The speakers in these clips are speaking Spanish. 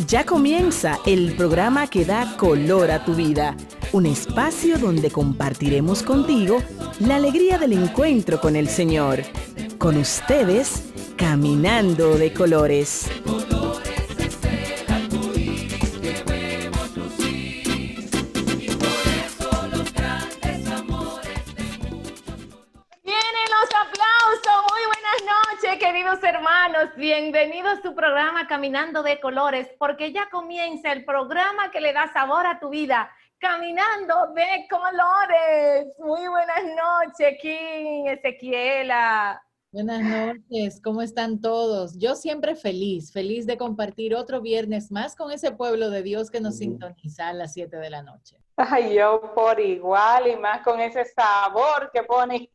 Ya comienza el programa que da color a tu vida, un espacio donde compartiremos contigo la alegría del encuentro con el Señor. Con ustedes, Caminando de Colores. Queridos hermanos, bienvenidos a su programa Caminando de Colores, porque ya comienza el programa que le da sabor a tu vida, Caminando de Colores. Muy buenas noches, Kim, Ezequiela. Buenas noches, ¿cómo están todos? Yo siempre feliz de compartir otro viernes más con ese pueblo de Dios que nos sintoniza a las 7 de la noche. Ay, yo por igual y más con ese sabor que ponen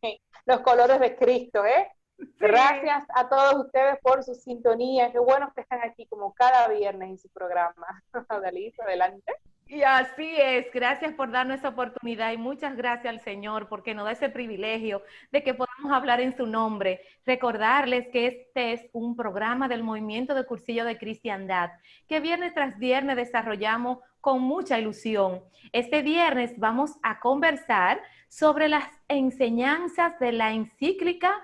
los colores de Cristo, ¿eh? Sí. Gracias a todos ustedes por su sintonía. Qué bueno que están aquí como cada viernes en su programa. Dalisa, adelante. Y así es, gracias por darnos esa oportunidad y muchas gracias al Señor porque nos da ese privilegio de que podamos hablar en su nombre. Recordarles que este es un programa del Movimiento de Cursillo de Cristiandad que viernes tras viernes desarrollamos con mucha ilusión. Este viernes vamos a conversar sobre las enseñanzas de la encíclica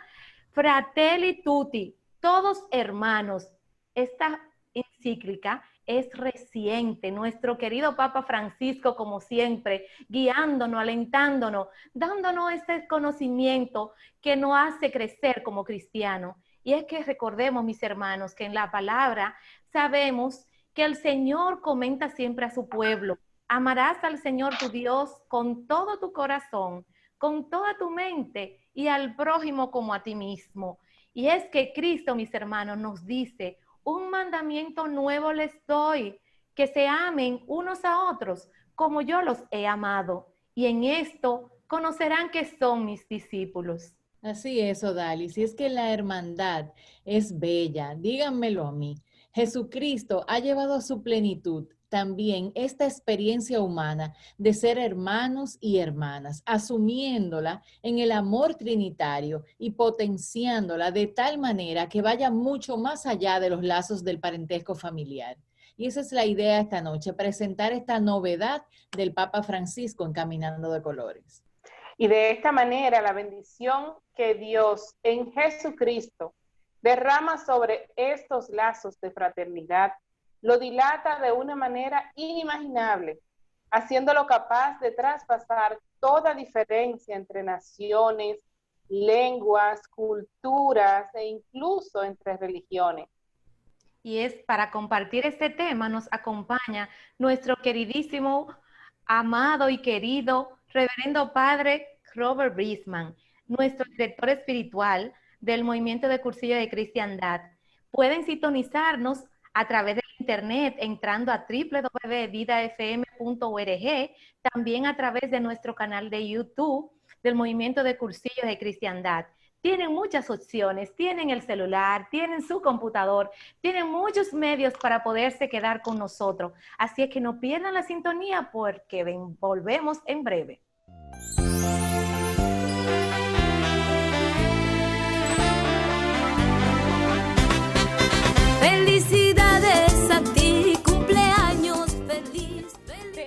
Fratelli Tutti, todos hermanos. Esta encíclica es reciente, nuestro querido Papa Francisco, como siempre, guiándonos, alentándonos, dándonos ese conocimiento que nos hace crecer como cristianos. Y es que recordemos, mis hermanos, que en la palabra sabemos que el Señor comenta siempre a su pueblo: amarás al Señor tu Dios con todo tu corazón, con toda tu mente y al prójimo como a ti mismo. Y es que Cristo, mis hermanos, nos dice: un mandamiento nuevo les doy, que se amen unos a otros como yo los he amado. Y en esto conocerán que son mis discípulos. Así es, Odalis, y es que la hermandad es bella, díganmelo a mí. Jesucristo ha llevado a su plenitud también esta experiencia humana de ser hermanos y hermanas, asumiéndola en el amor trinitario y potenciándola de tal manera que vaya mucho más allá de los lazos del parentesco familiar. Y esa es la idea esta noche, presentar esta novedad del Papa Francisco en Caminando de Colores. Y de esta manera la bendición que Dios en Jesucristo derrama sobre estos lazos de fraternidad lo dilata de una manera inimaginable, haciéndolo capaz de traspasar toda diferencia entre naciones, lenguas, culturas e incluso entre religiones. Y es para compartir este tema nos acompaña nuestro queridísimo, amado y querido Reverendo Padre Robert Brisman, nuestro director espiritual del Movimiento de Cursillo de Cristiandad. Pueden sintonizarnos a través de internet entrando a www.vidafm.org, también a través de nuestro canal de YouTube del Movimiento de Cursillo de Cristiandad. Tienen muchas opciones, tienen el celular, tienen su computador, tienen muchos medios para poderse quedar con nosotros. Así es que no pierdan la sintonía porque volvemos en breve. Felicidades a ti, cumpleaños feliz.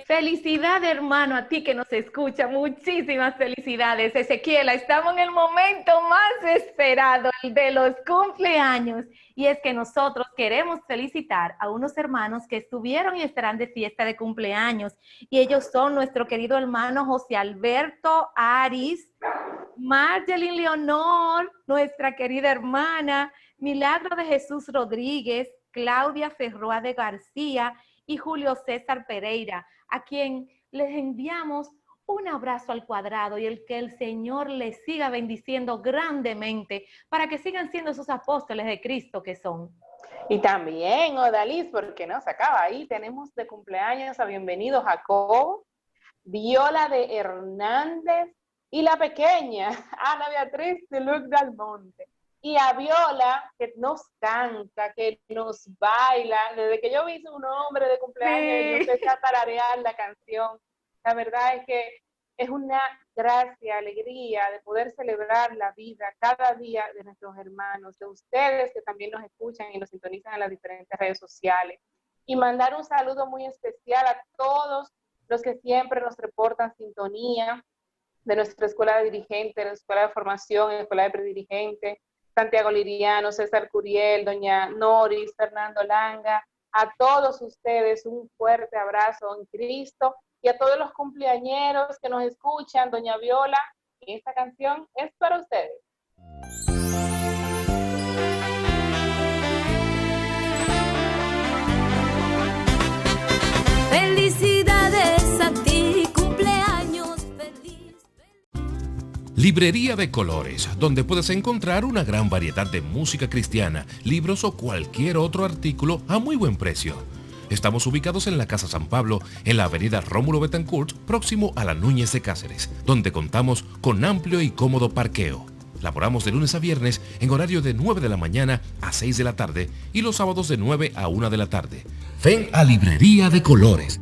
Felicidad, hermano, a ti que nos escucha. Muchísimas felicidades, Ezequiela. Estamos en el momento más esperado, el de los cumpleaños. Y es que nosotros queremos felicitar a unos hermanos que estuvieron y estarán de fiesta de cumpleaños. Y ellos son nuestro querido hermano José Alberto Aris, Margelin Leonor, nuestra querida hermana, Milagro de Jesús Rodríguez, Claudia Ferroa de García y Julio César Pereira, a quien les enviamos un abrazo al cuadrado y el que el Señor les siga bendiciendo grandemente para que sigan siendo esos apóstoles de Cristo que son. Y también, Odalis, porque no se acaba ahí, tenemos de cumpleaños a Bienvenido Jacobo, Viola de Hernández y la pequeña Ana Beatriz de Luc Dalmonte. Y a Viola, que nos canta, que nos baila. Desde que yo vi su nombre de cumpleaños, yo empecé a tararear la canción. La verdad es que es una gracia, alegría de poder celebrar la vida cada día de nuestros hermanos, de ustedes que también nos escuchan y nos sintonizan en las diferentes redes sociales. y mandar un saludo muy especial a todos los que siempre nos reportan sintonía de nuestra escuela de dirigentes, de la escuela de formación, escuela de predirigentes, Santiago Liriano, César Curiel, doña Noris, Fernando Langa, a todos ustedes un fuerte abrazo en Cristo y a todos los cumpleañeros que nos escuchan, doña Viola, esta canción es para ustedes. Felicidades a ti, cumpleaños feliz. Librería de Colores, donde puedes encontrar una gran variedad de música cristiana, libros o cualquier otro artículo a muy buen precio. Estamos ubicados en la Casa San Pablo, en la avenida Rómulo Betancourt, próximo a la Núñez de Cáceres, donde contamos con amplio y cómodo parqueo. Laboramos de lunes a viernes en horario de 9 de la mañana a 6 de la tarde y los sábados de 9 a 1 de la tarde. Ven a Librería de Colores.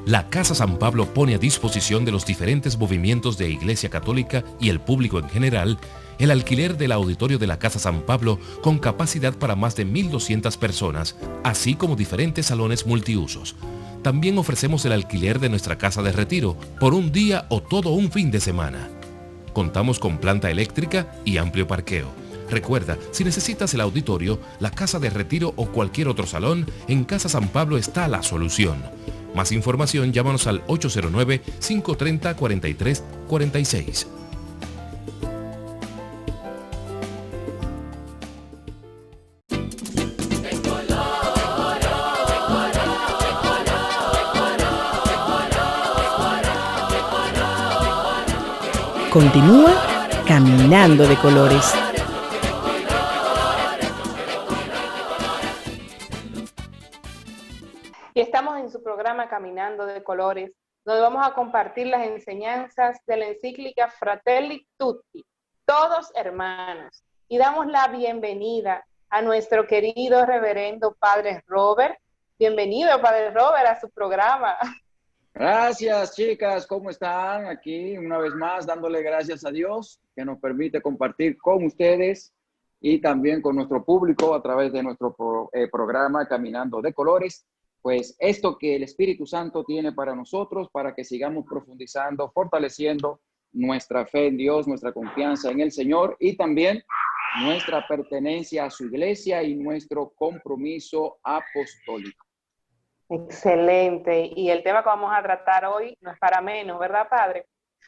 La Casa San Pablo pone a disposición de los diferentes movimientos de Iglesia Católica y el público en general el alquiler del auditorio de la Casa San Pablo con capacidad para más de 1.200 personas, así como diferentes salones multiusos. También ofrecemos el alquiler de nuestra casa de retiro por un día o todo un fin de semana. Contamos con planta eléctrica y amplio parqueo. Recuerda, si necesitas el auditorio, la casa de retiro o cualquier otro salón, en Casa San Pablo está la solución. Más información, llámanos al 809-530-4346. Continúa Caminando de Colores. Y estamos en su programa Caminando de Colores, donde vamos a compartir las enseñanzas de la encíclica Fratelli Tutti, todos hermanos. Y damos la bienvenida a nuestro querido reverendo Padre Robert. Bienvenido, Padre Robert, a su programa. Gracias, chicas, ¿cómo están? Aquí una vez más dándole gracias a Dios que nos permite compartir con ustedes y también con nuestro público a través de nuestro programa Caminando de Colores, pues esto que el Espíritu Santo tiene para nosotros, para que sigamos profundizando, fortaleciendo nuestra fe en Dios, nuestra confianza en el Señor y también nuestra pertenencia a su iglesia y nuestro compromiso apostólico. Excelente. Y el tema que vamos a tratar hoy no es para menos, ¿verdad, Padre?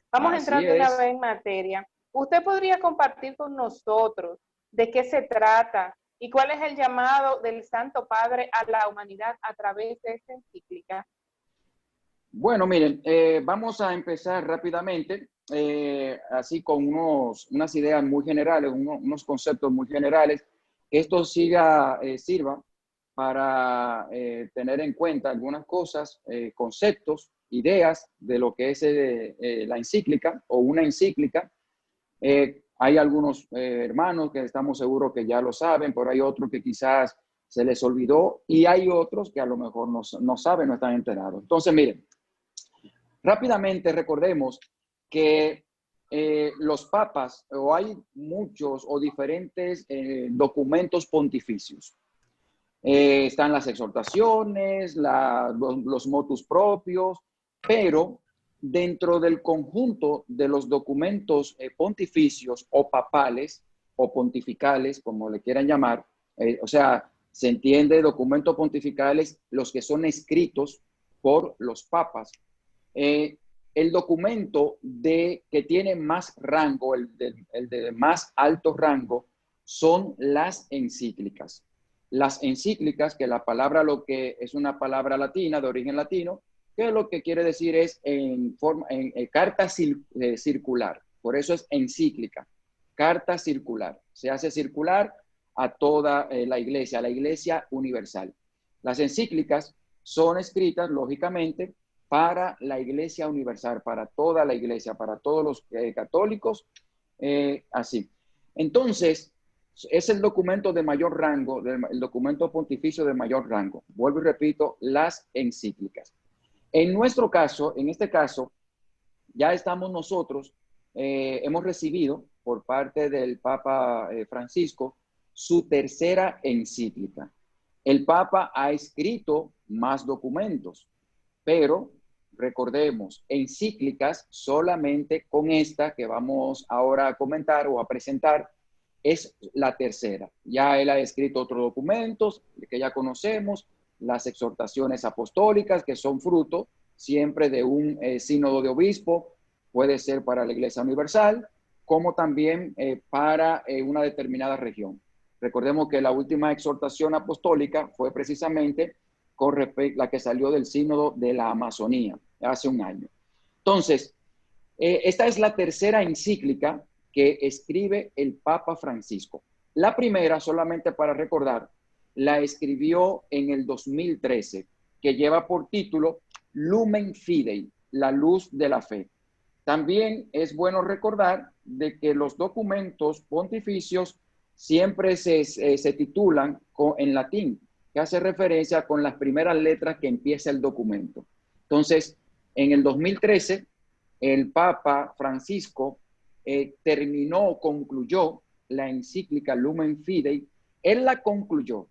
Vamos entrando una vez en materia. ¿Usted podría compartir con nosotros de qué se trata y cuál es el llamado del Santo Padre a la humanidad a través de esta encíclica? Bueno, miren, vamos a empezar rápidamente, así con unas ideas muy generales, unos conceptos muy generales, que esto sirva para tener en cuenta algunas cosas, conceptos, ideas de lo que es la encíclica o una encíclica. Hay algunos hermanos que estamos seguros que ya lo saben, pero hay otros que quizás se les olvidó y hay otros que a lo mejor no saben, no están enterados. Entonces, miren, rápidamente recordemos que los papas, o hay muchos o diferentes documentos pontificios. Están las exhortaciones, los motus propios, pero dentro del conjunto de los documentos pontificios o papales o pontificales, como le quieran llamar, o sea, se entiende documentos pontificales los que son escritos por los papas. El documento que tiene más rango, el de más alto rango, son las encíclicas. Las encíclicas, que la palabra lo que es una palabra latina, de origen latino, que lo que quiere decir es en carta circular. Por eso es encíclica, carta circular. Se hace circular a toda la iglesia universal. Las encíclicas son escritas, lógicamente, para la iglesia universal, para toda la iglesia, para todos los católicos, así. Entonces, es el documento de mayor rango, el documento pontificio de mayor rango. Vuelvo y repito, las encíclicas. En nuestro caso, en este caso, ya estamos nosotros, hemos recibido por parte del Papa Francisco su tercera encíclica. El Papa ha escrito más documentos, pero recordemos, encíclicas solamente con esta que vamos ahora a comentar o a presentar es la tercera. Ya él ha escrito otros documentos que ya conocemos, las exhortaciones apostólicas, que son fruto siempre de un sínodo de obispo, puede ser para la Iglesia Universal, como también para una determinada región. Recordemos que la última exhortación apostólica fue precisamente con respecto a la que salió del sínodo de la Amazonía hace un año. Entonces, esta es la tercera encíclica que escribe el Papa Francisco. La primera, solamente para recordar, la escribió en el 2013, que lleva por título Lumen Fidei, la luz de la fe. También es bueno recordar de que los documentos pontificios siempre se titulan en latín, que hace referencia con las primeras letras que empieza el documento. Entonces, en el 2013, el Papa Francisco concluyó la encíclica Lumen Fidei. Él la concluyó.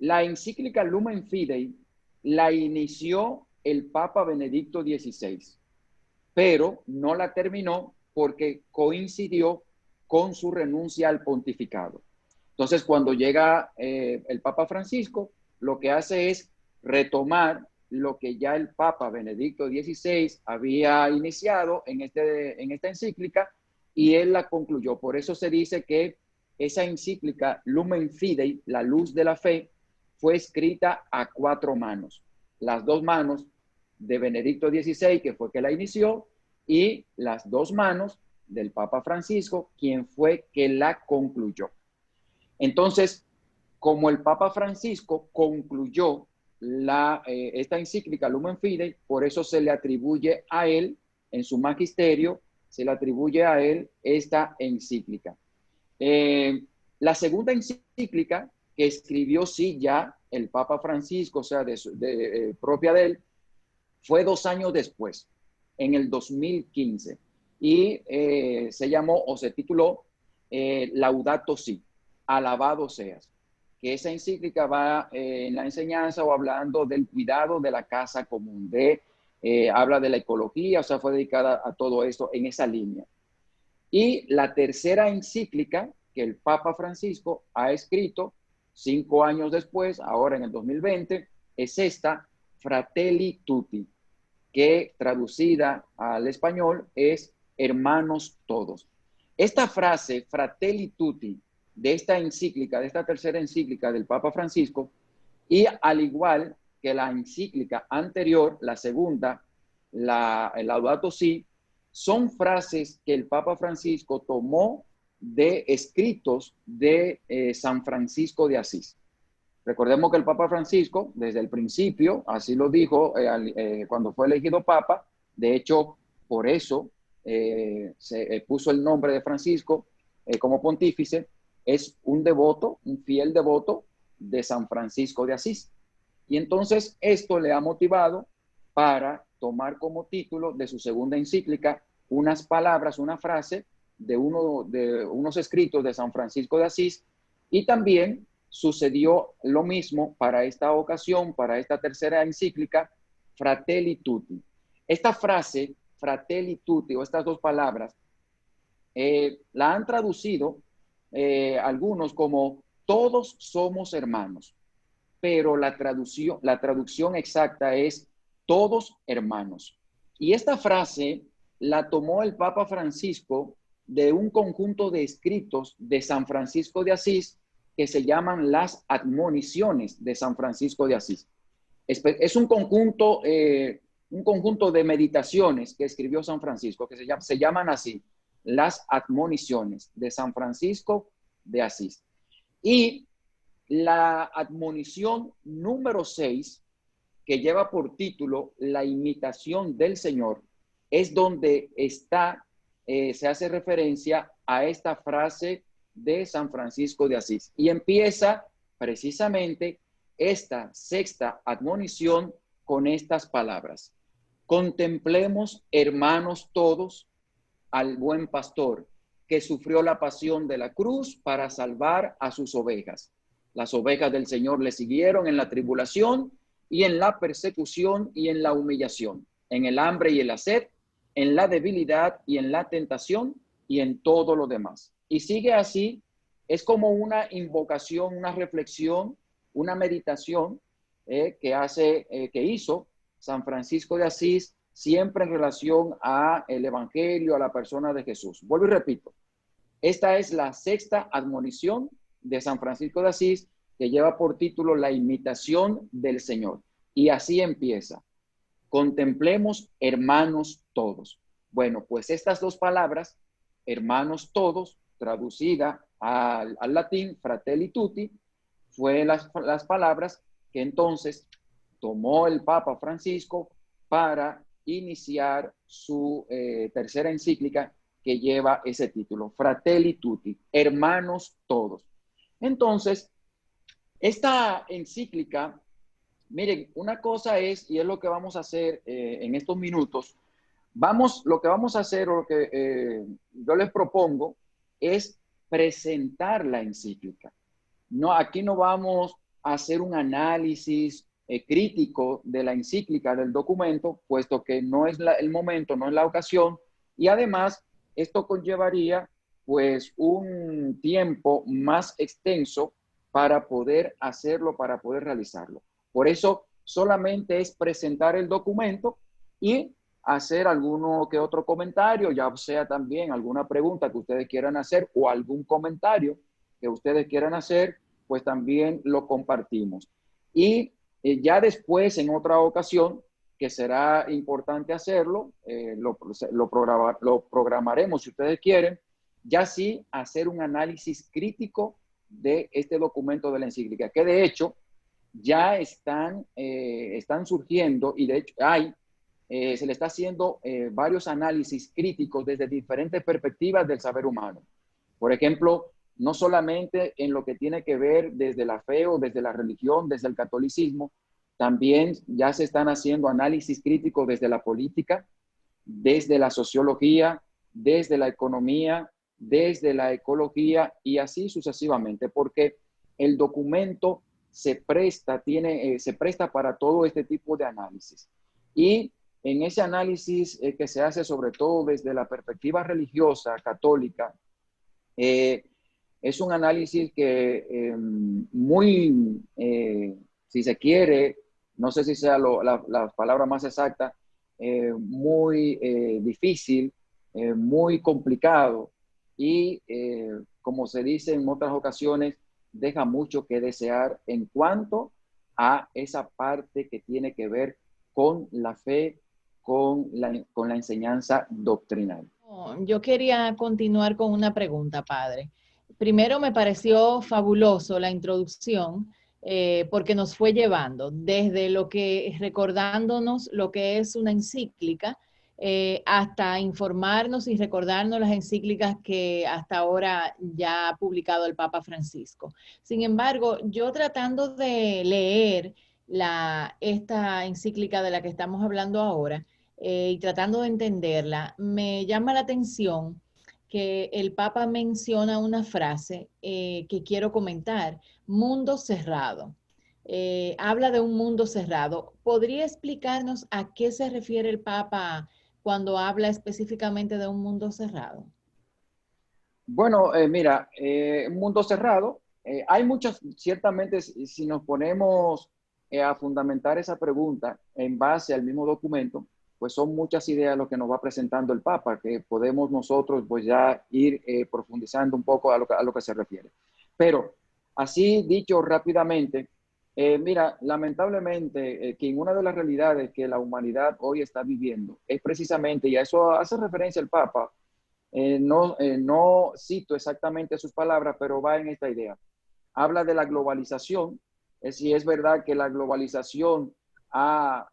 La encíclica Lumen Fidei la inició el Papa Benedicto XVI, pero no la terminó porque coincidió con su renuncia al pontificado. Entonces, cuando llega el Papa Francisco, lo que hace es retomar lo que ya el Papa Benedicto XVI había iniciado en esta encíclica, y él la concluyó. Por eso se dice que esa encíclica Lumen Fidei, la luz de la fe, fue escrita a 4 manos. Las 2 manos de Benedicto XVI, que fue que la inició, y las 2 manos del Papa Francisco, quien fue que la concluyó. Entonces, como el Papa Francisco concluyó esta encíclica Lumen Fidei, por eso se le atribuye a él, en su magisterio, se le atribuye a él esta encíclica. La segunda encíclica que escribió sí ya el Papa Francisco, o sea, propia de él, fue 2 años después, en el 2015, y se llamó o se tituló Laudato Si, alabado seas, que esa encíclica va en la enseñanza o hablando del cuidado de la casa común, habla de la ecología, o sea, fue dedicada a todo esto en esa línea. Y la tercera encíclica que el Papa Francisco ha escrito 5 años después, ahora en el 2020, es esta, Fratelli Tutti, que traducida al español es hermanos todos. Esta frase, Fratelli Tutti, de esta encíclica, de esta tercera encíclica del Papa Francisco, y al igual que la encíclica anterior, la segunda, el Laudato Si, son frases que el Papa Francisco tomó de escritos de San Francisco de Asís. Recordemos que el Papa Francisco, desde el principio, así lo dijo cuando fue elegido Papa, de hecho, por eso se puso el nombre de Francisco como pontífice, es un devoto, un fiel devoto de San Francisco de Asís. Y entonces esto le ha motivado para tomar como título de su segunda encíclica unas palabras, una frase de unos escritos de San Francisco de Asís, y también sucedió lo mismo para esta ocasión, para esta tercera encíclica, Fratelli Tutti. Esta frase, Fratelli Tutti, o estas 2 palabras, la han traducido algunos como todos somos hermanos, pero la traducción exacta es todos hermanos. Y esta frase la tomó el Papa Francisco de un conjunto de escritos de San Francisco de Asís que se llaman las admoniciones de San Francisco de Asís. Es un conjunto de meditaciones que escribió San Francisco, que se llaman así, las admoniciones de San Francisco de Asís. Y la admonición número 6, que lleva por título La imitación del Señor, es donde se hace referencia a esta frase de San Francisco de Asís. Y empieza precisamente esta sexta admonición con estas palabras: contemplemos, hermanos todos, al buen pastor, que sufrió la pasión de la cruz para salvar a sus ovejas. Las ovejas del Señor le siguieron en la tribulación y en la persecución y en la humillación, en el hambre y en la sed, en la debilidad y en la tentación y en todo lo demás. Y sigue así, es como una invocación, una reflexión, una meditación que hizo San Francisco de Asís, siempre en relación a el evangelio, a la persona de Jesús. Vuelvo y repito, esta es la sexta admonición de San Francisco de Asís, que lleva por título La imitación del Señor. Y así empieza: contemplemos, hermanos todos. Bueno, pues estas dos palabras, hermanos todos, traducida al latín, fratelli tutti, fue las palabras que entonces tomó el Papa Francisco para iniciar su tercera encíclica, que lleva ese título, Fratelli Tutti, hermanos todos. Entonces, esta encíclica, miren, una cosa es, y es lo que vamos a hacer en estos minutos, lo que vamos a hacer, o lo que yo les propongo, es presentar la encíclica. No, aquí no vamos a hacer un análisis crítico de la encíclica, del documento, puesto que no es el momento, no es la ocasión, y además esto conllevaría pues un tiempo más extenso para poder hacerlo, para poder realizarlo. Por eso solamente es presentar el documento y hacer alguno que otro comentario, ya sea también alguna pregunta que ustedes quieran hacer o algún comentario que ustedes quieran hacer, pues también lo compartimos. Y ya después, en otra ocasión, que será importante hacerlo, lo programaremos si ustedes quieren, ya sí hacer un análisis crítico de este documento de la encíclica, que de hecho ya están surgiendo, y de hecho se le está haciendo varios análisis críticos desde diferentes perspectivas del saber humano. Por ejemplo, no solamente en lo que tiene que ver desde la fe o desde la religión, desde el catolicismo, también ya se están haciendo análisis críticos desde la política, desde la sociología, desde la economía, desde la ecología y así sucesivamente, porque el documento se presta para todo este tipo de análisis. Y en ese análisis que se hace sobre todo desde la perspectiva religiosa católica, es un análisis que si se quiere, no sé si sea la palabra más exacta, muy difícil, muy complicado y, como se dice en otras ocasiones, deja mucho que desear en cuanto a esa parte que tiene que ver con la fe, con la enseñanza doctrinal. Yo quería continuar con una pregunta, padre. Primero, me pareció fabuloso la introducción, porque nos fue llevando desde recordándonos lo que es una encíclica, hasta informarnos y recordarnos las encíclicas que hasta ahora ya ha publicado el Papa Francisco. Sin embargo, yo tratando de leer esta encíclica de la que estamos hablando ahora, y tratando de entenderla, me llama la atención que el Papa menciona una frase que quiero comentar: mundo cerrado. Habla de un mundo cerrado. ¿Podría explicarnos a qué se refiere el Papa cuando habla específicamente de un mundo cerrado? Bueno, mira, un mundo cerrado, hay muchas, ciertamente, si nos ponemos a fundamentar esa pregunta en base al mismo documento, pues son muchas ideas lo que nos va presentando el Papa, que podemos nosotros pues ya ir profundizando un poco a lo que se refiere. Pero, así dicho rápidamente, mira, lamentablemente, que en una de las realidades que la humanidad hoy está viviendo es precisamente, y a eso hace referencia el Papa, no cito exactamente sus palabras, pero va en esta idea. Habla de la globalización. Si es verdad que la globalización ha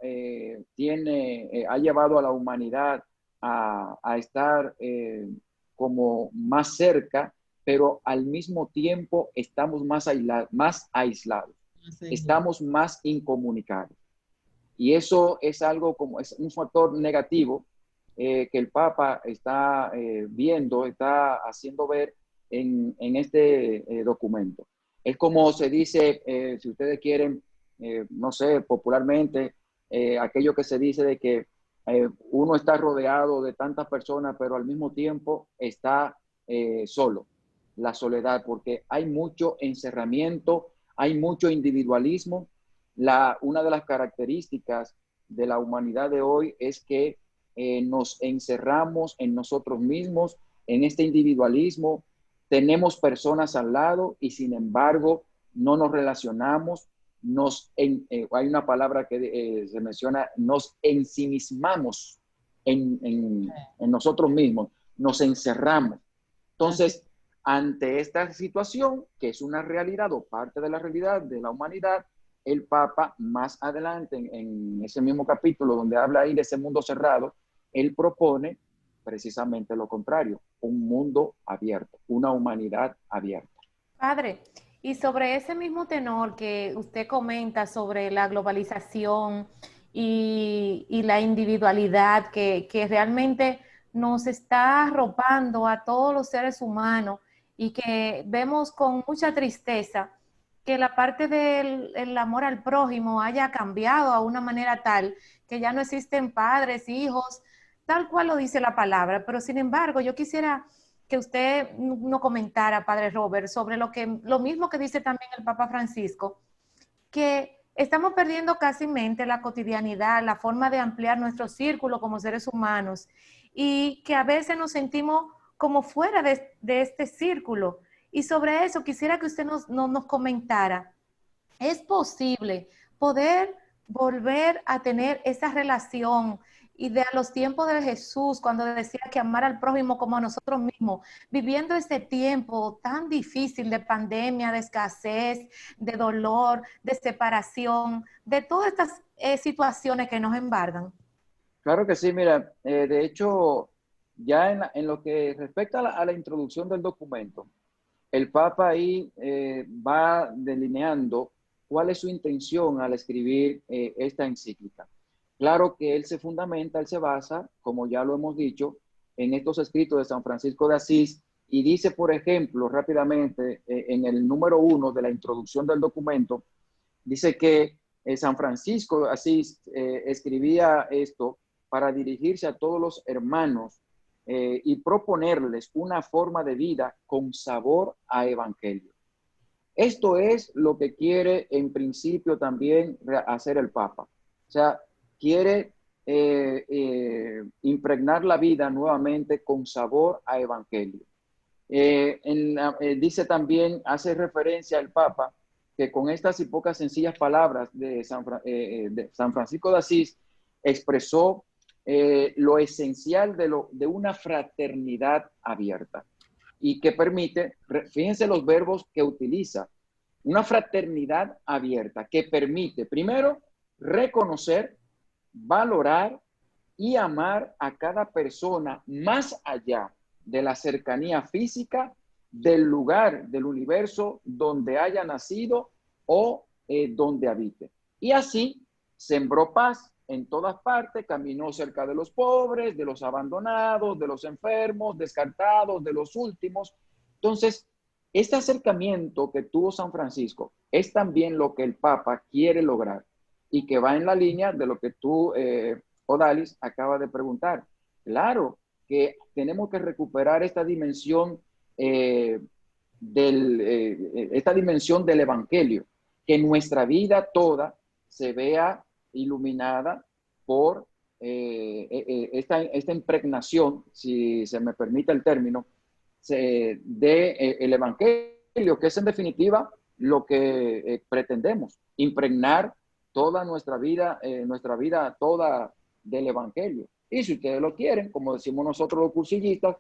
llevado a la humanidad a estar como más cerca, pero al mismo tiempo estamos más aislados, estamos más incomunicados. Y eso es algo es un factor negativo que el Papa está viendo, está haciendo ver en este documento. Es como se dice, si ustedes quieren, no sé, popularmente, aquello que se dice de que uno está rodeado de tantas personas, pero al mismo tiempo está solo, la soledad, porque hay mucho encerramiento, hay mucho individualismo. Una de las características de la humanidad de hoy es que nos encerramos en nosotros mismos, en este individualismo. Tenemos personas al lado y sin embargo no nos relacionamos. Hay una palabra que se menciona, nos ensimismamos en nosotros mismos, nos encerramos. Entonces, ante esta situación, que es una realidad o parte de la realidad de la humanidad, el Papa más adelante en ese mismo capítulo donde habla ahí de ese mundo cerrado, él propone precisamente lo contrario, un mundo abierto, una humanidad abierta. Padre, y sobre ese mismo tenor que usted comenta sobre la globalización y la individualidad que realmente nos está arropando a todos los seres humanos y que vemos con mucha tristeza que la parte del amor al prójimo haya cambiado a una manera tal que ya no existen padres, hijos, tal cual lo dice la palabra. Pero sin embargo, yo quisiera que usted nos comentara, Padre Robert, sobre lo mismo que dice también el Papa Francisco, que estamos perdiendo casi mente la cotidianidad, la forma de ampliar nuestro círculo como seres humanos y que a veces nos sentimos como fuera de este círculo. Y sobre eso quisiera que usted nos comentara, ¿es posible poder volver a tener esa relación y de a los tiempos de Jesús, cuando decía que amar al prójimo como a nosotros mismos, viviendo este tiempo tan difícil de pandemia, de escasez, de dolor, de separación, de todas estas situaciones que nos embargan? Claro que sí, mira, de hecho, ya en lo que respecta a la introducción del documento, el Papa ahí va delineando cuál es su intención al escribir esta encíclica. Claro que él se fundamenta, él se basa, como ya lo hemos dicho, en estos escritos de San Francisco de Asís y dice, por ejemplo, rápidamente, en el número 1 de la introducción del documento, dice que San Francisco de Asís escribía esto para dirigirse a todos los hermanos y proponerles una forma de vida con sabor a evangelio. Esto es lo que quiere en principio también hacer el Papa. O sea, quiere impregnar la vida nuevamente con sabor a evangelio. Dice también, hace referencia al Papa, que con estas y pocas sencillas palabras de San Francisco de Asís expresó lo esencial de una fraternidad abierta y que permite, fíjense los verbos que utiliza, una fraternidad abierta que permite, primero, reconocer, valorar y amar a cada persona más allá de la cercanía física, del lugar, del universo donde haya nacido o donde habite. Y así sembró paz en todas partes, caminó cerca de los pobres, de los abandonados, de los enfermos, descartados, de los últimos. Entonces, este acercamiento que tuvo San Francisco es también lo que el Papa quiere lograr y que va en la línea de lo que tú, Odalis, acaba de preguntar. Claro que tenemos que recuperar esta dimensión del Evangelio, que nuestra vida toda se vea iluminada por esta impregnación, si se me permite el término, el Evangelio, que es en definitiva lo que pretendemos, impregnar toda nuestra vida toda del Evangelio. Y si ustedes lo quieren, como decimos nosotros los cursillistas,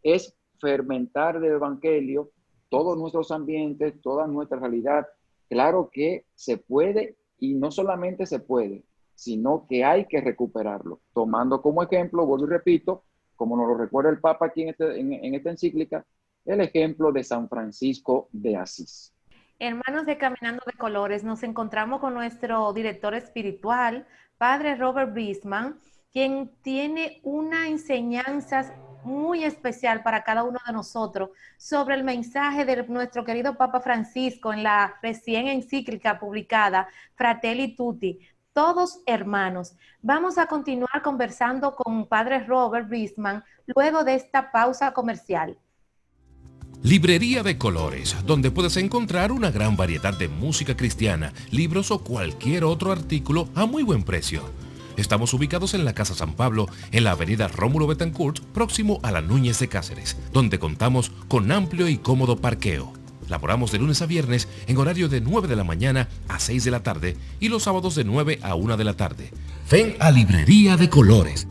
es fermentar del Evangelio todos nuestros ambientes, toda nuestra realidad. Claro que se puede, y no solamente se puede, sino que hay que recuperarlo. Tomando como ejemplo, vuelvo y repito, como nos lo recuerda el Papa aquí en esta encíclica, el ejemplo de San Francisco de Asís. Hermanos de Caminando de Colores, nos encontramos con nuestro director espiritual, Padre Robert Brisman, quien tiene una enseñanza muy especial para cada uno de nosotros sobre el mensaje de nuestro querido Papa Francisco en la recién encíclica publicada Fratelli Tutti, todos hermanos. Vamos a continuar conversando con Padre Robert Brisman luego de esta pausa comercial. Librería de Colores, donde puedes encontrar una gran variedad de música cristiana, libros o cualquier otro artículo a muy buen precio. Estamos ubicados en la Casa San Pablo, en la avenida Rómulo Betancourt, próximo a la Núñez de Cáceres, donde contamos con amplio y cómodo parqueo. Laboramos de lunes a viernes en horario de 9 de la mañana a 6 de la tarde y los sábados de 9 a 1 de la tarde. Ven a Librería de Colores.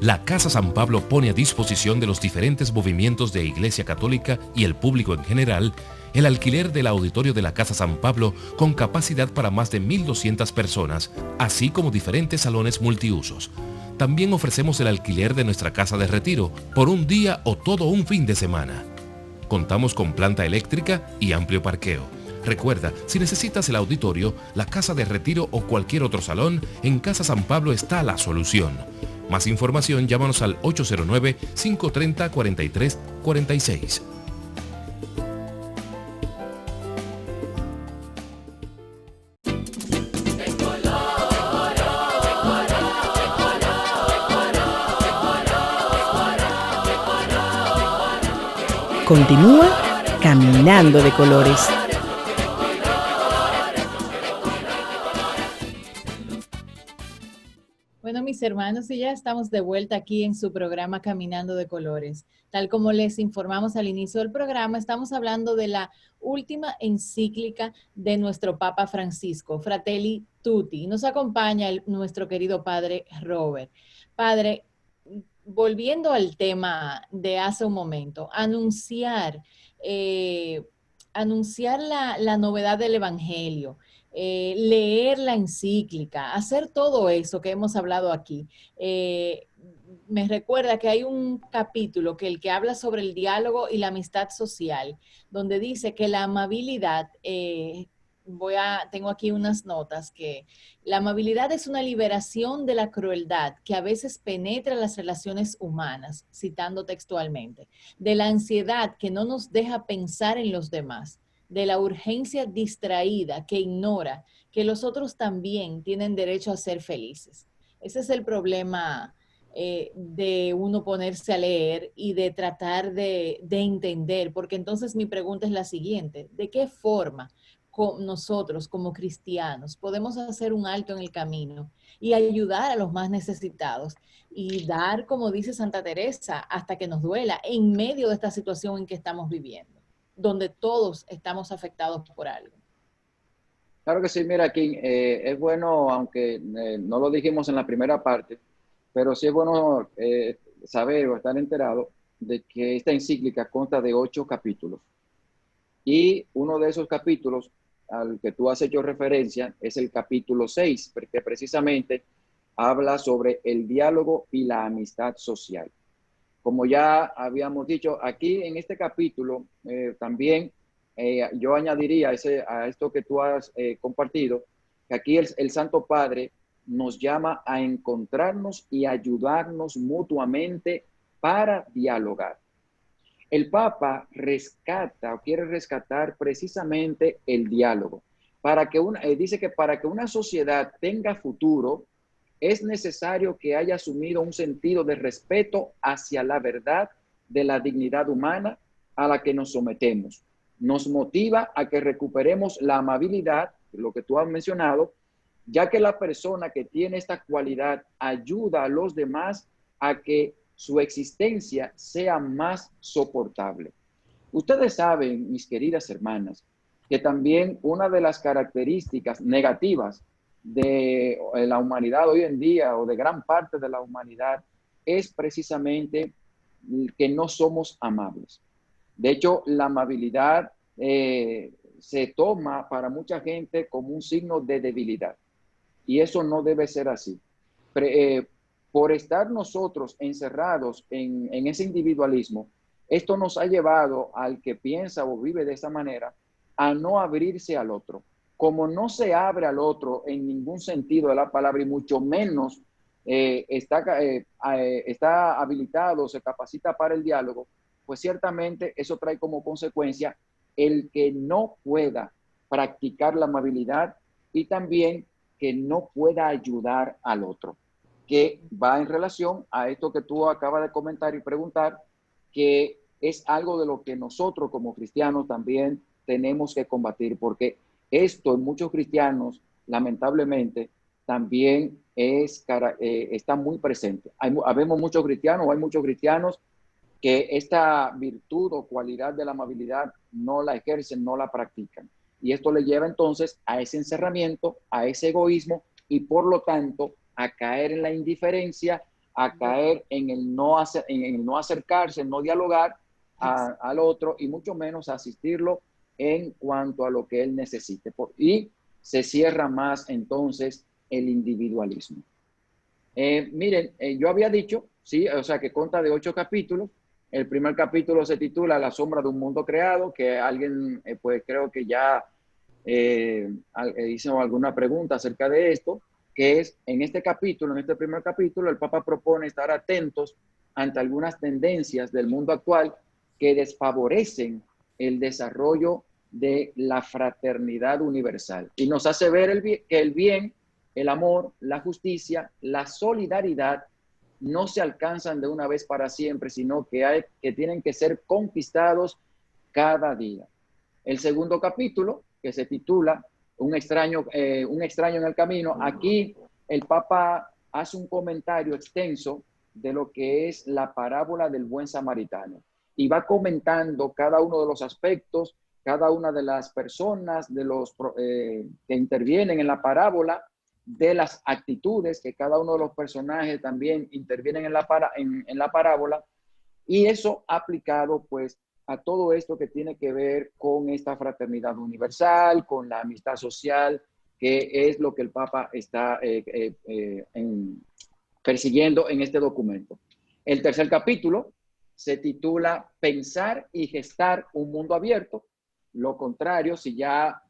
La Casa San Pablo pone a disposición de los diferentes movimientos de Iglesia Católica y el público en general el alquiler del auditorio de la Casa San Pablo con capacidad para más de 1.200 personas, así como diferentes salones multiusos. También ofrecemos el alquiler de nuestra casa de retiro por un día o todo un fin de semana. Contamos con planta eléctrica y amplio parqueo. Recuerda, si necesitas el auditorio, la casa de retiro o cualquier otro salón, en Casa San Pablo está la solución. Más información, llámanos al 809-530-4346. Continúa Caminando de Colores. Bueno, mis hermanos, y ya estamos de vuelta aquí en su programa Caminando de Colores. Tal como les informamos al inicio del programa, estamos hablando de la última encíclica de nuestro Papa Francisco, Fratelli Tutti. Nos acompaña nuestro querido Padre Robert. Padre, volviendo al tema de hace un momento, anunciar la novedad del Evangelio, leer la encíclica, hacer todo eso que hemos hablado aquí. Me recuerda que hay un capítulo que habla sobre el diálogo y la amistad social, donde dice que la amabilidad, tengo aquí unas notas, que la amabilidad es una liberación de la crueldad que a veces penetra las relaciones humanas, citando textualmente, de la ansiedad que no nos deja pensar en los demás, de la urgencia distraída que ignora que los otros también tienen derecho a ser felices. Ese es el problema de uno ponerse a leer y de tratar de entender, porque entonces mi pregunta es la siguiente: ¿de qué forma nosotros como cristianos podemos hacer un alto en el camino y ayudar a los más necesitados y dar, como dice Santa Teresa, hasta que nos duela en medio de esta situación en que estamos viviendo, donde todos estamos afectados por algo? Claro que sí, mira, Kim, es bueno, aunque no lo dijimos en la primera parte, pero sí es bueno saber o estar enterado de que esta encíclica consta de 8 capítulos. Y uno de esos capítulos al que tú has hecho referencia es el capítulo 6, porque precisamente habla sobre el diálogo y la amistad social. Como ya habíamos dicho, aquí en este capítulo también yo añadiría a esto que tú has compartido, que aquí el Santo Padre nos llama a encontrarnos y ayudarnos mutuamente para dialogar. El Papa rescata o quiere rescatar precisamente el diálogo. Dice que para que una sociedad tenga futuro, es necesario que haya asumido un sentido de respeto hacia la verdad de la dignidad humana a la que nos sometemos. Nos motiva a que recuperemos la amabilidad, lo que tú has mencionado, ya que la persona que tiene esta cualidad ayuda a los demás a que su existencia sea más soportable. Ustedes saben, mis queridas hermanas, que también una de las características negativas de la humanidad hoy en día, o de gran parte de la humanidad, es precisamente que no somos amables. De hecho, la amabilidad se toma para mucha gente como un signo de debilidad, y eso no debe ser así. Por estar nosotros encerrados en ese individualismo, esto nos ha llevado al que piensa o vive de esa manera a no abrirse al otro. Como no se abre al otro en ningún sentido de la palabra y mucho menos está habilitado, se capacita para el diálogo, pues ciertamente eso trae como consecuencia el que no pueda practicar la amabilidad y también que no pueda ayudar al otro, que va en relación a esto que tú acabas de comentar y preguntar, que es algo de lo que nosotros como cristianos también tenemos que combatir, porque esto en muchos cristianos, lamentablemente, también está muy presente. Habemos muchos cristianos, o hay muchos cristianos que esta virtud o cualidad de la amabilidad no la ejercen, no la practican. Y esto le lleva entonces a ese encerramiento, a ese egoísmo y por lo tanto a caer en la indiferencia, a caer en el no acercarse, no dialogar al otro y mucho menos asistirlo en cuanto a lo que él necesite. Y se cierra más entonces el individualismo. Miren, yo había dicho, sí, o sea, que consta de 8 capítulos. El primer capítulo se titula La sombra de un mundo creado, que alguien, pues creo que ya hizo alguna pregunta acerca de esto, que es en este capítulo, en este primer capítulo, el Papa propone estar atentos ante algunas tendencias del mundo actual que desfavorecen el desarrollo de la fraternidad universal y nos hace ver que el bien, el amor, la justicia, la solidaridad no se alcanzan de una vez para siempre, sino que tienen que ser conquistados cada día. El segundo capítulo, que se titula un extraño en el camino, aquí el Papa hace un comentario extenso de lo que es la parábola del buen samaritano y va comentando cada uno de los aspectos, cada una de las personas, que intervienen en la parábola, de las actitudes que cada uno de los personajes también intervienen en la parábola, y eso aplicado pues a todo esto que tiene que ver con esta fraternidad universal, con la amistad social, que es lo que el Papa está persiguiendo en este documento. El tercer capítulo se titula Pensar y gestar un mundo abierto. Lo contrario, si ya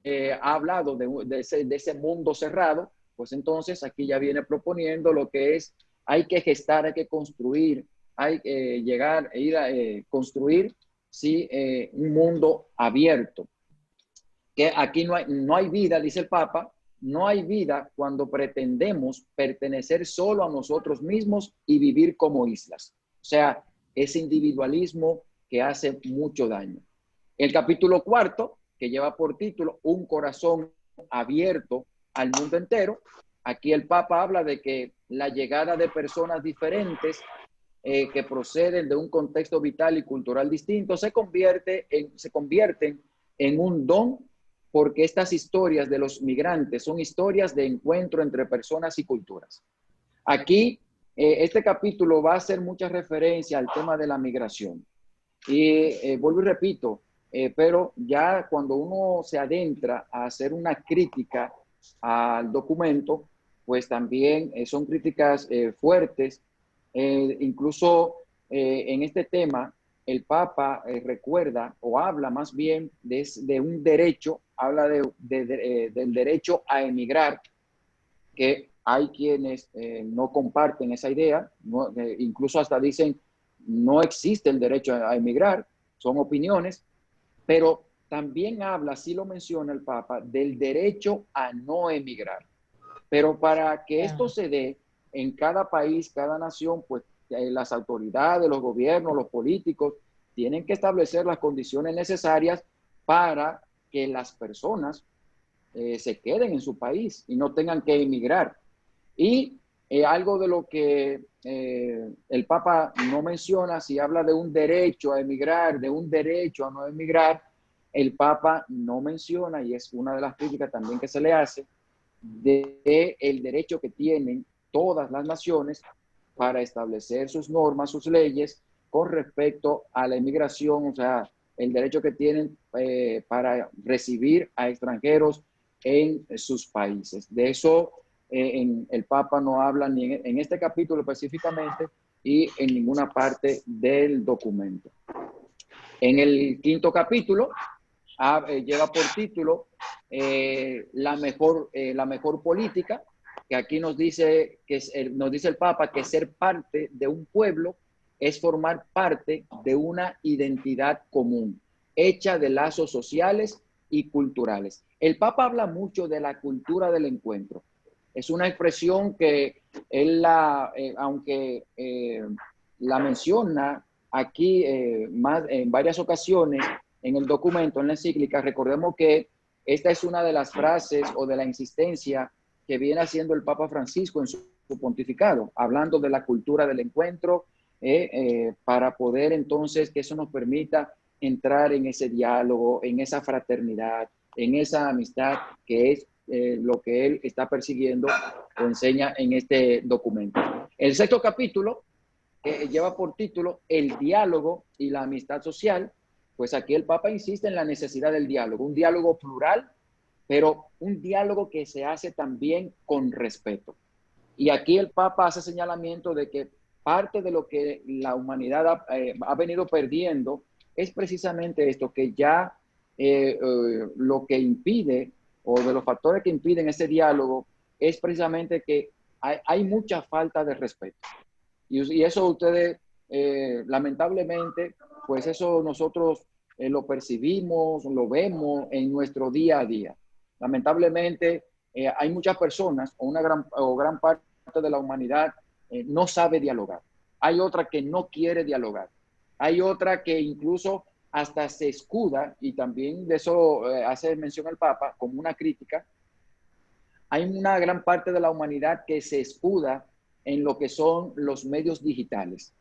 ha hablado de ese mundo cerrado, pues entonces aquí ya viene proponiendo lo que es, hay que gestar, hay que construir, hay que ir a construir, sí, un mundo abierto. Que aquí no hay vida, dice el Papa, no hay vida cuando pretendemos pertenecer solo a nosotros mismos y vivir como islas. O sea, ese individualismo que hace mucho daño. El capítulo 4, que lleva por título Un corazón abierto al mundo entero, aquí el Papa habla de que la llegada de personas diferentes que proceden de un contexto vital y cultural distinto se convierten en un don, porque estas historias de los migrantes son historias de encuentro entre personas y culturas. Aquí, este capítulo va a hacer mucha referencia al tema de la migración. Y vuelvo y repito, pero ya cuando uno se adentra a hacer una crítica al documento, pues también son críticas fuertes. Incluso en este tema, el Papa recuerda o habla más bien de un derecho, habla del derecho a emigrar, que hay quienes no comparten esa idea, incluso hasta dicen no existe el derecho a emigrar, son opiniones, pero también habla, así lo menciona el Papa, del derecho a no emigrar. Pero para que esto se dé en cada país, cada nación, pues las autoridades, los gobiernos, los políticos tienen que establecer las condiciones necesarias para que las personas se queden en su país y no tengan que emigrar. Y algo de lo que el Papa no menciona, si habla de un derecho a emigrar, de un derecho a no emigrar, el Papa no menciona, y es una de las críticas también que se le hace, el derecho que tienen todas las naciones para establecer sus normas, sus leyes con respecto a la inmigración, o sea, el derecho que tienen para recibir a extranjeros en sus países. De eso el Papa no habla ni en este capítulo específicamente y en ninguna parte del documento. En el quinto capítulo, lleva por título la mejor política, que aquí nos dice, nos dice el Papa que ser parte de un pueblo es formar parte de una identidad común, hecha de lazos sociales y culturales. El Papa habla mucho de la cultura del encuentro. Es una expresión que él, aunque la menciona aquí más en varias ocasiones en el documento, en la encíclica, recordemos que esta es una de las frases o de la insistencia que viene haciendo el Papa Francisco en su pontificado, hablando de la cultura del encuentro, para poder entonces que eso nos permita entrar en ese diálogo, en esa fraternidad, en esa amistad que es lo que él está persiguiendo o enseña en este documento. El sexto capítulo lleva por título el diálogo y la amistad social. Pues aquí el Papa insiste en la necesidad del diálogo, un diálogo plural, pero un diálogo que se hace también con respeto. Y aquí el Papa hace señalamiento de que parte de lo que la humanidad ha venido perdiendo es precisamente esto, que ya lo que impide, o de los factores que impiden ese diálogo, es precisamente que hay mucha falta de respeto. Y eso ustedes, lamentablemente, pues eso nosotros lo percibimos, lo vemos en nuestro día a día. Lamentablemente, hay muchas personas, o gran parte de la humanidad, no sabe dialogar. Hay otra que no quiere dialogar. Hay otra que incluso hasta se escuda, y también de eso hace mención el Papa como una crítica. Hay una gran parte de la humanidad que se escuda en lo que son los medios digitales,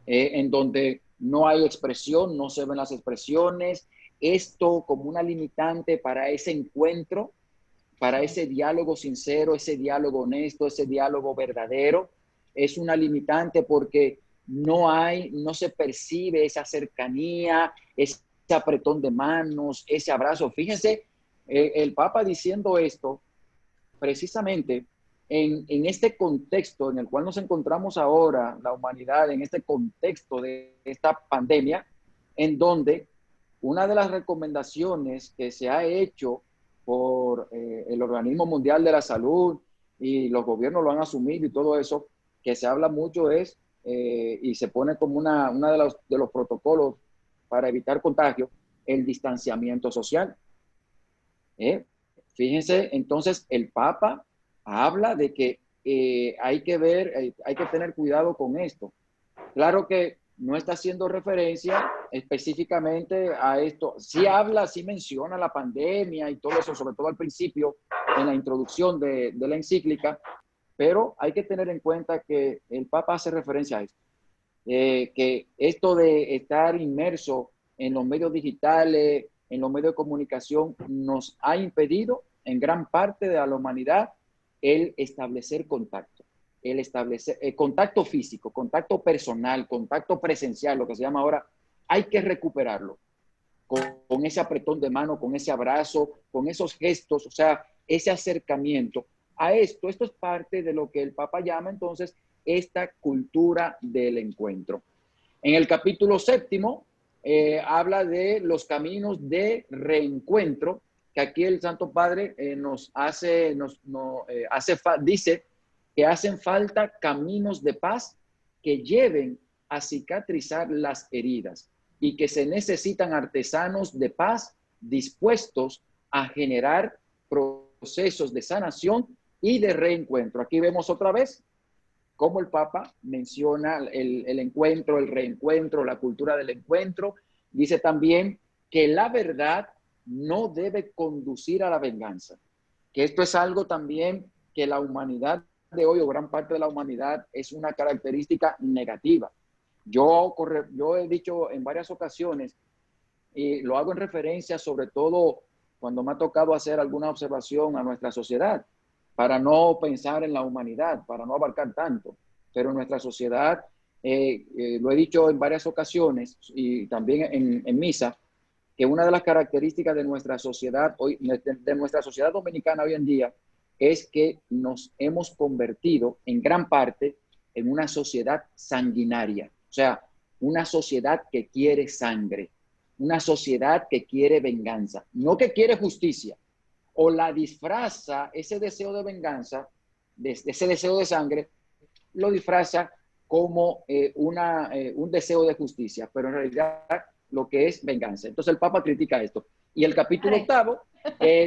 en donde no hay expresión, no se ven las expresiones, esto como una limitante para ese encuentro, para ese diálogo sincero, ese diálogo honesto, ese diálogo verdadero, es una limitante porque no se percibe esa cercanía, ese apretón de manos, ese abrazo. Fíjense, el Papa diciendo esto, precisamente en este contexto en el cual nos encontramos ahora, la humanidad, en este contexto de esta pandemia, en donde una de las recomendaciones que se ha hecho por el Organismo Mundial de la Salud, y los gobiernos lo han asumido y todo eso, que se habla mucho es, y se pone como una de los protocolos para evitar contagio, el distanciamiento social. Fíjense, entonces el Papa habla de que hay que tener cuidado con esto. Claro que no está haciendo referencia específicamente a esto. Sí habla, sí menciona la pandemia y todo eso, sobre todo al principio, en la introducción de la encíclica, pero hay que tener en cuenta que el Papa hace referencia a esto. Que esto de estar inmerso en los medios digitales, en los medios de comunicación, nos ha impedido en gran parte de la humanidad el establecer contacto, el establecer contacto físico, contacto personal, contacto presencial, lo que se llama ahora. Hay que recuperarlo con ese apretón de mano, con ese abrazo, con esos gestos, o sea, ese acercamiento a esto. Esto es parte de lo que el Papa llama entonces esta cultura del encuentro. En el capítulo 7 habla de los caminos de reencuentro, que aquí el Santo Padre dice que hacen falta caminos de paz que lleven a cicatrizar las heridas y que se necesitan artesanos de paz dispuestos a generar procesos de sanación y de reencuentro. Aquí vemos otra vez cómo el Papa menciona el encuentro, el reencuentro, la cultura del encuentro. Dice también que la verdad no debe conducir a la venganza, que esto es algo también que la humanidad de hoy, o gran parte de la humanidad, es una característica negativa. Yo he dicho en varias ocasiones, y lo hago en referencia sobre todo cuando me ha tocado hacer alguna observación a nuestra sociedad, para no pensar en la humanidad, para no abarcar tanto, pero en nuestra sociedad, lo he dicho en varias ocasiones y también en misa, que una de las características de nuestra sociedad hoy, de nuestra sociedad dominicana hoy en día, es que nos hemos convertido en gran parte en una sociedad sanguinaria, o sea, una sociedad que quiere sangre. una sociedad que quiere venganza, no que quiere justicia, o la disfraza ese deseo de venganza, ese deseo de sangre, lo disfraza como un deseo de justicia, pero en realidad lo que es venganza. Entonces el Papa critica esto. Y el capítulo 8,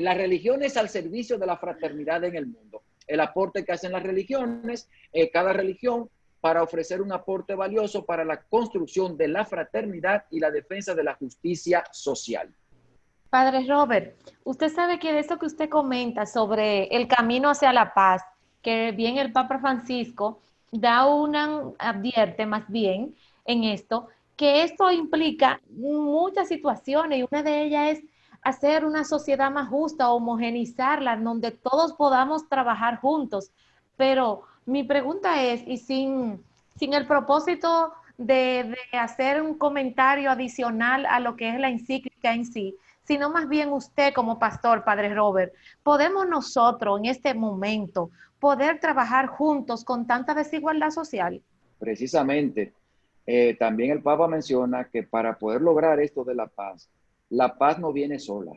las religiones al servicio de la fraternidad en el mundo. El aporte que hacen las religiones, cada religión, para ofrecer un aporte valioso para la construcción de la fraternidad y la defensa de la justicia social. Padre Robert, usted sabe que de eso que usted comenta sobre el camino hacia la paz, que bien el Papa Francisco advierte más bien en esto, que esto implica muchas situaciones y una de ellas es hacer una sociedad más justa, homogeneizarla, donde todos podamos trabajar juntos. Pero mi pregunta es, y sin el propósito de hacer un comentario adicional a lo que es la encíclica en sí, sino más bien usted como pastor, Padre Robert, ¿podemos nosotros en este momento poder trabajar juntos con tanta desigualdad social? Precisamente, también el Papa menciona que para poder lograr esto de la paz no viene sola,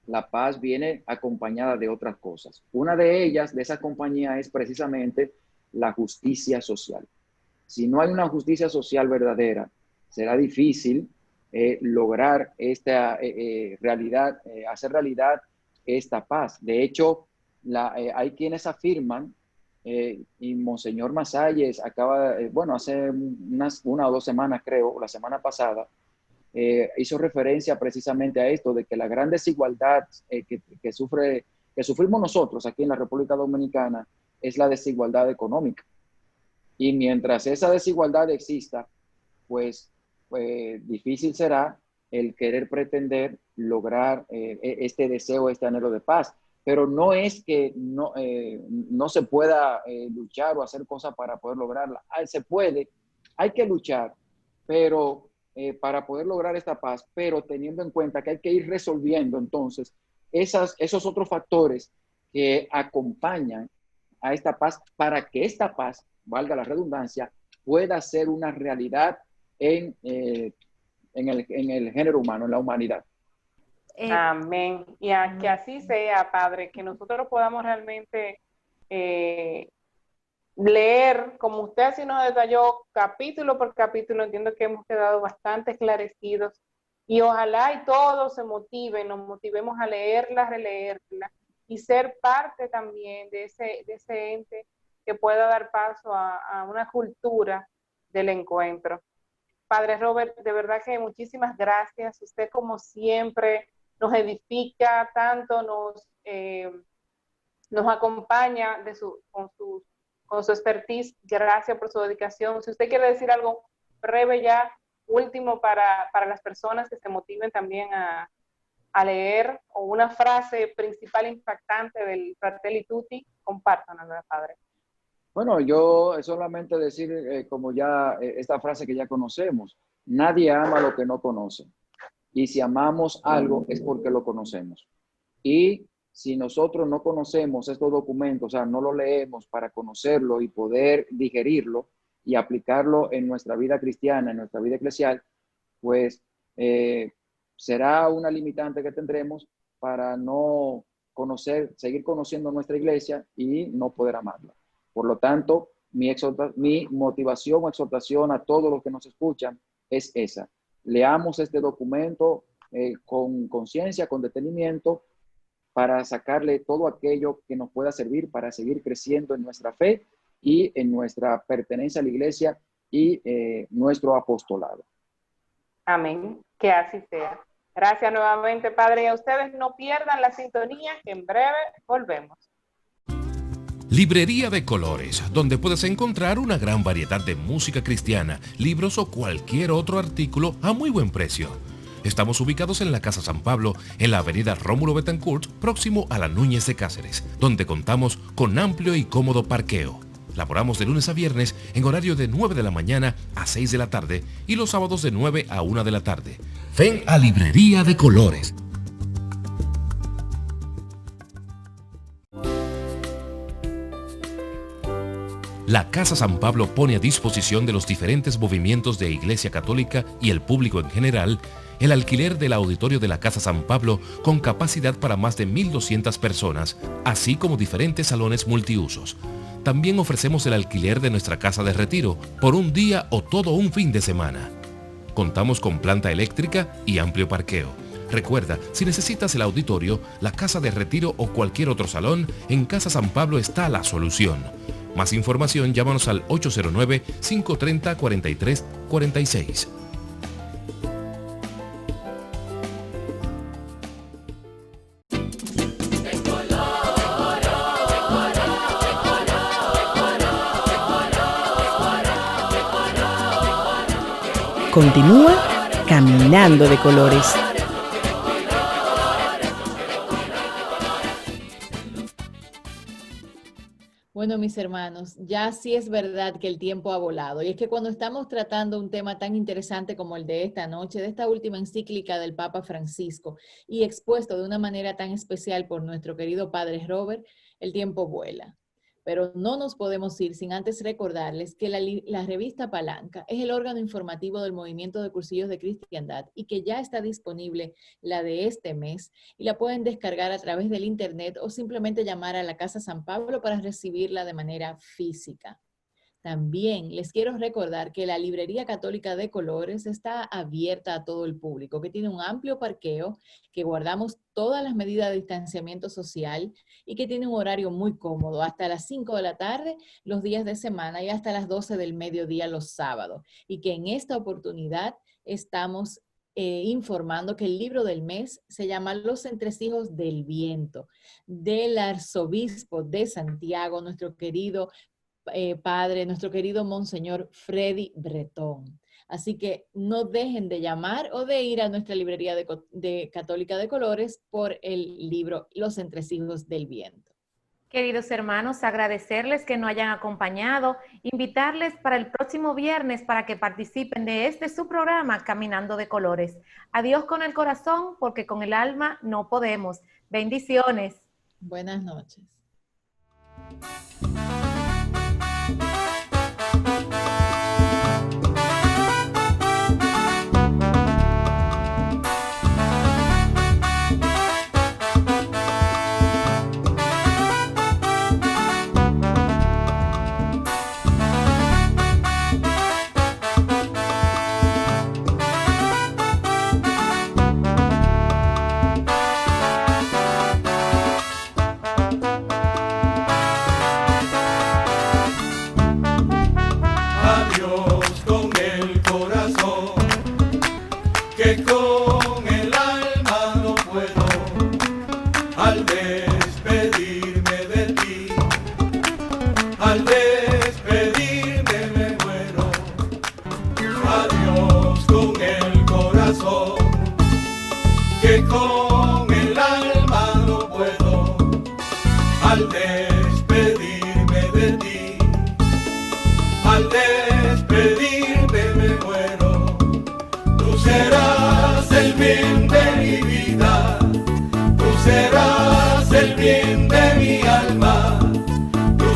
la paz viene acompañada de otras cosas. Una de ellas, de esa compañía, es precisamente la justicia social. Si no hay una justicia social verdadera, será difícil lograr esta realidad, hacer realidad esta paz. De hecho, hay quienes afirman, y Monseñor Masalles acaba, hace una o 2 semanas, creo, la semana pasada, hizo referencia precisamente a esto, de que la gran desigualdad que sufrimos nosotros aquí en la República Dominicana es la desigualdad económica. Y mientras esa desigualdad exista, pues difícil será el querer pretender lograr este deseo, este anhelo de paz. Pero no es que no se pueda luchar o hacer cosas para poder lograrla. Se puede, hay que luchar, pero para poder lograr esta paz, pero teniendo en cuenta que hay que ir resolviendo entonces esos otros factores que acompañan a esta paz, para que esta paz, valga la redundancia, pueda ser una realidad en el género humano, en la humanidad. Amén. Y que así sea, Padre, que nosotros podamos realmente leer, como usted así nos detalló, capítulo por capítulo. Entiendo que hemos quedado bastante esclarecidos y ojalá y todos se motiven, nos motivemos a leerla, releerla y ser parte también de ese ente que pueda dar paso a una cultura del encuentro. Padre Robert, de verdad que muchísimas gracias. Usted, como siempre, nos edifica tanto, nos acompaña con su expertise. Gracias por su dedicación. Si usted quiere decir algo breve ya, último, para las personas que se motiven también a leer, o una frase principal impactante del Fratelli Tutti, compártanla, Padre. Bueno, yo solamente decir, como ya esta frase que ya conocemos: nadie ama lo que no conoce. Y si amamos algo es porque lo conocemos. Y si nosotros no conocemos estos documentos, o sea, no lo leemos para conocerlo y poder digerirlo y aplicarlo en nuestra vida cristiana, en nuestra vida eclesial, pues será una limitante que tendremos para no seguir conociendo nuestra iglesia y no poder amarla. Por lo tanto, mi motivación o exhortación a todos los que nos escuchan es esa: leamos este documento con conciencia, con detenimiento, para sacarle todo aquello que nos pueda servir para seguir creciendo en nuestra fe y en nuestra pertenencia a la iglesia y nuestro apostolado. Amén, que así sea. Gracias nuevamente, Padre, y a ustedes no pierdan la sintonía, que en breve volvemos. Librería de Colores, donde puedes encontrar una gran variedad de música cristiana, libros o cualquier otro artículo a muy buen precio. Estamos ubicados en la Casa San Pablo, en la avenida Rómulo Betancourt, próximo a la Núñez de Cáceres, donde contamos con amplio y cómodo parqueo. Laboramos de lunes a viernes en horario de 9 de la mañana a 6 de la tarde y los sábados de 9 a 1 de la tarde. Ven a Librería de Colores. la Casa San Pablo pone a disposición de los diferentes movimientos de Iglesia Católica y el público en general el alquiler del auditorio de la Casa San Pablo con capacidad para más de 1.200 personas, así como diferentes salones multiusos. También ofrecemos el alquiler de nuestra casa de retiro por un día o todo un fin de semana. Contamos con planta eléctrica y amplio parqueo. Recuerda, si necesitas el auditorio, la casa de retiro o cualquier otro salón, en Casa San Pablo está la solución. Más información, llámanos al 809-530-4346. Continúa Caminando de Colores. Bueno, mis hermanos, ya sí es verdad que el tiempo ha volado. Y es que cuando estamos tratando un tema tan interesante como el de esta noche, de esta última encíclica del Papa Francisco, y expuesto de una manera tan especial por nuestro querido Padre Robert, el tiempo vuela. Pero no nos podemos ir sin antes recordarles que la revista Palanca es el órgano informativo del Movimiento de Cursillos de Cristiandad y que ya está disponible la de este mes y la pueden descargar a través del internet o simplemente llamar a la Casa San Pablo para recibirla de manera física. También les quiero recordar que la Librería Católica de Colores está abierta a todo el público, que tiene un amplio parqueo, que guardamos todas las medidas de distanciamiento social y que tiene un horario muy cómodo, hasta las 5 de la tarde los días de semana y hasta las 12 del mediodía los sábados. Y que en esta oportunidad estamos informando que el libro del mes se llama Los Entresijos del Viento, del arzobispo de Santiago, nuestro querido padre, nuestro querido Monseñor Freddy Bretón. Así que no dejen de llamar o de ir a nuestra librería de Católica de Colores por el libro Los Entresijos del Viento. Queridos hermanos, agradecerles que nos hayan acompañado, invitarles para el próximo viernes para que participen de su programa Caminando de Colores. Adiós con el corazón, porque con el alma no podemos. Bendiciones. Buenas noches.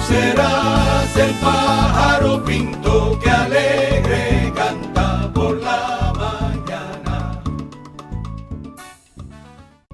Serás el pájaro pintor.